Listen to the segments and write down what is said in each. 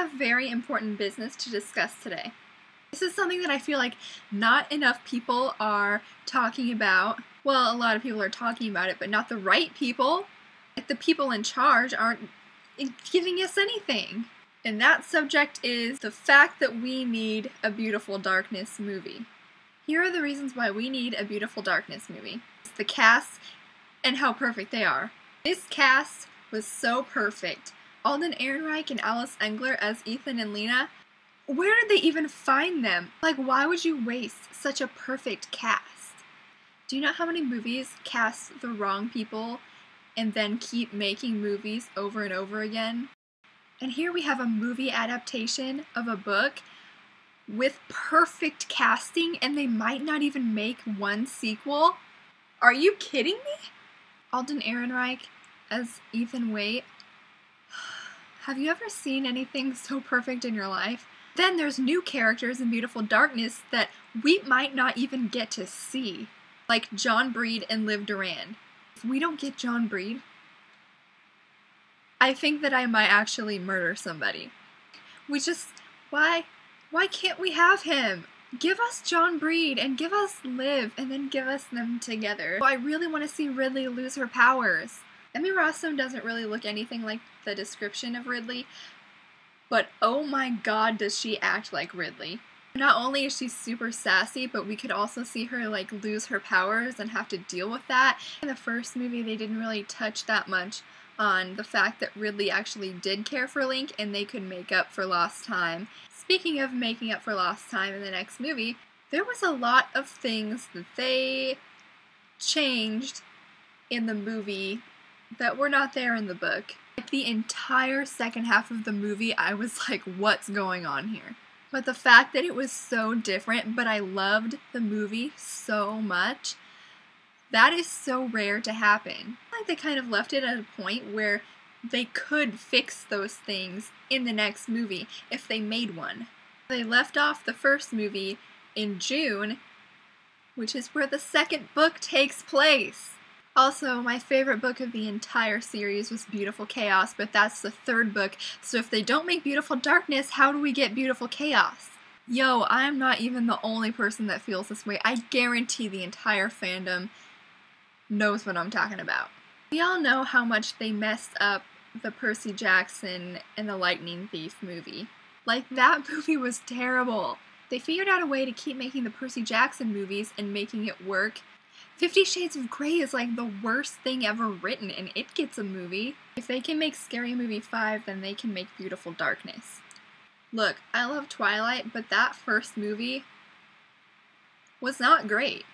have very important business to discuss today. This is something that I feel like not enough people are talking about. Well, a lot of people are talking about it, but not the right people. Like, the people in charge aren't giving us anything. And that subject is the fact that we need a Beautiful Darkness movie. Here are the reasons why we need a Beautiful Darkness movie. It's the cast and how perfect they are. This cast was so perfect. Alden Ehrenreich and Alice Engler as Ethan and Lena. Where did they even find them? Like, why would you waste such a perfect cast? Do you know how many movies cast the wrong people and then keep making movies over and over again? And here we have a movie adaptation of a book with perfect casting, and they might not even make one sequel? Are you kidding me? Alden Ehrenreich as Ethan Waite. Have you ever seen anything so perfect in your life? Then there's new characters in Beautiful Darkness that we might not even get to see. Like John Breed and Liv Duran. If we don't get John Breed, I think that I might actually murder somebody. Why can't we have him? Give us John Breed and give us Liv and then give us them together. I really want to see Ridley lose her powers. Emmy Rossum doesn't really look anything like the description of Ridley, but oh my god does she act like Ridley. Not only is she super sassy, but we could also see her like lose her powers and have to deal with that. In the first movie they didn't really touch that much on the fact that Ridley actually did care for Link and they could make up for lost time. Speaking of making up for lost time in the next movie, there was a lot of things that they changed in the movie that were not there in the book. Like, the entire second half of the movie, I was like, what's going on here? But the fact that it was so different, but I loved the movie so much, that is so rare to happen. Like, they kind of left it at a point where they could fix those things in the next movie if they made one. They left off the first movie in June, which is where the second book takes place. Also, my favorite book of the entire series was Beautiful Chaos, but that's the third book, so if they don't make Beautiful Darkness, how do we get Beautiful Chaos? Yo, I'm not even the only person that feels this way. I guarantee the entire fandom knows what I'm talking about. We all know how much they messed up the Percy Jackson and the Lightning Thief movie. Like, that movie was terrible. They figured out a way to keep making the Percy Jackson movies and making it work. 50 Shades of Grey is like the worst thing ever written, and it gets a movie. If they can make Scary Movie 5, then they can make Beautiful Darkness. Look, I love Twilight, but that first movie was not great.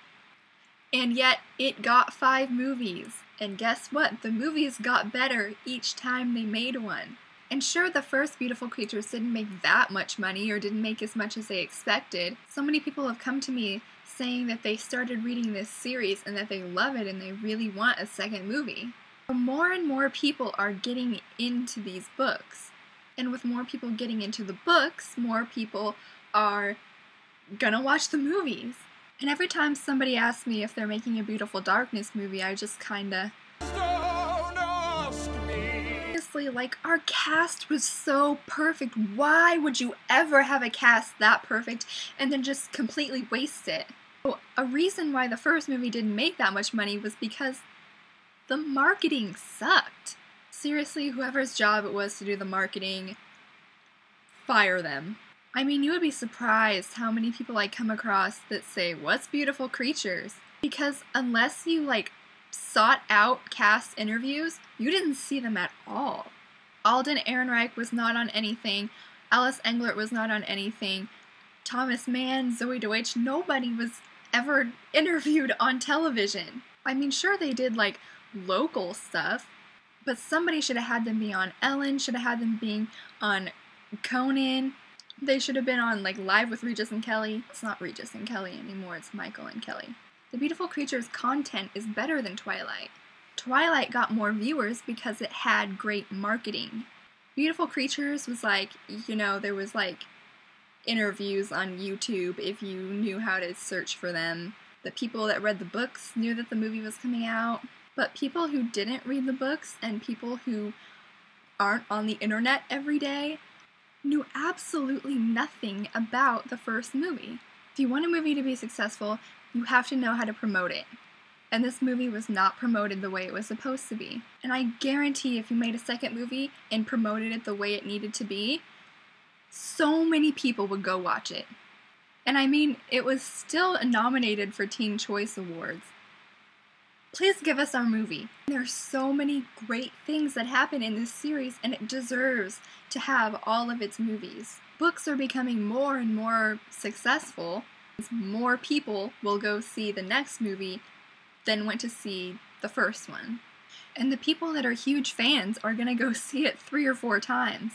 And yet, it got 5 movies. And guess what? The movies got better each time they made one. And sure, the first Beautiful Creatures didn't make that much money, or didn't make as much as they expected. So many people have come to me saying that they started reading this series and that they love it and they really want a second movie. More and more people are getting into these books. And with more people getting into the books, more people are gonna watch the movies. And every time somebody asks me if they're making a Beautiful Darkness movie, I just kinda... Honestly, like, our cast was so perfect. Why would you ever have a cast that perfect and then just completely waste it? A reason why the first movie didn't make that much money was because the marketing sucked. Seriously, whoever's job it was to do the marketing, fire them. I mean, you would be surprised how many people I come across that say, "What's Beautiful Creatures?" Because unless you, like, sought out cast interviews, you didn't see them at all. Alden Ehrenreich was not on anything. Alice Engler was not on anything. Thomas Mann, Zoe Deutsch, nobody was ever interviewed on television. I mean, sure, they did, like, local stuff, but somebody should have had them be on Ellen, should have had them being on Conan. They should have been on, like, Live with Regis and Kelly. It's not Regis and Kelly anymore, it's Michael and Kelly. The Beautiful Creatures content is better than Twilight. Twilight got more viewers because it had great marketing. Beautiful Creatures was like, you know, there was like interviews on YouTube if you knew how to search for them. The people that read the books knew that the movie was coming out, but people who didn't read the books and people who aren't on the internet every day knew absolutely nothing about the first movie. If you want a movie to be successful, you have to know how to promote it. And this movie was not promoted the way it was supposed to be. And I guarantee if you made a second movie and promoted it the way it needed to be, so many people would go watch it. And I mean, it was still nominated for Teen Choice Awards. Please give us our movie. There are so many great things that happen in this series, and it deserves to have all of its movies. Books are becoming more and more successful. More people will go see the next movie than went to see the first one. And the people that are huge fans are going to go see it 3 or 4 times.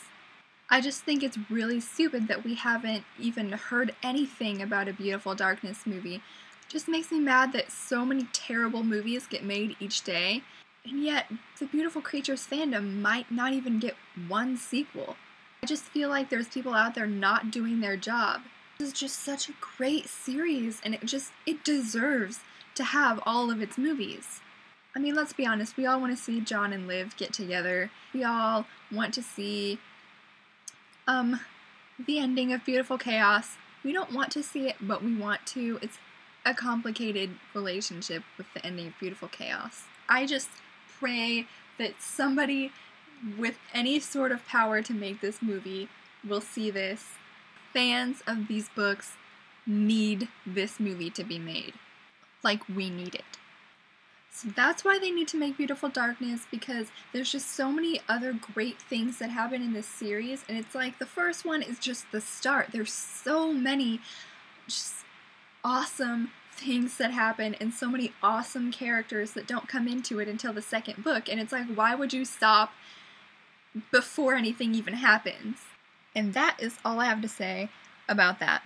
I just think it's really stupid that we haven't even heard anything about a Beautiful Darkness movie. It just makes me mad that so many terrible movies get made each day, and yet the Beautiful Creatures fandom might not even get one sequel. I just feel like there's people out there not doing their job. This is just such a great series, and it deserves to have all of its movies. I mean, let's be honest, we all want to see John and Liv get together. We all want to see the ending of Beautiful Chaos. We don't want to see it, but we want to. It's a complicated relationship with the ending of Beautiful Chaos. I just pray that somebody with any sort of power to make this movie will see this. Fans of these books need this movie to be made. Like, we need it. So that's why they need to make Beautiful Darkness, because there's just so many other great things that happen in this series, and it's like the first one is just the start. There's so many just awesome things that happen and so many awesome characters that don't come into it until the second book, and it's like, why would you stop before anything even happens? And that is all I have to say about that.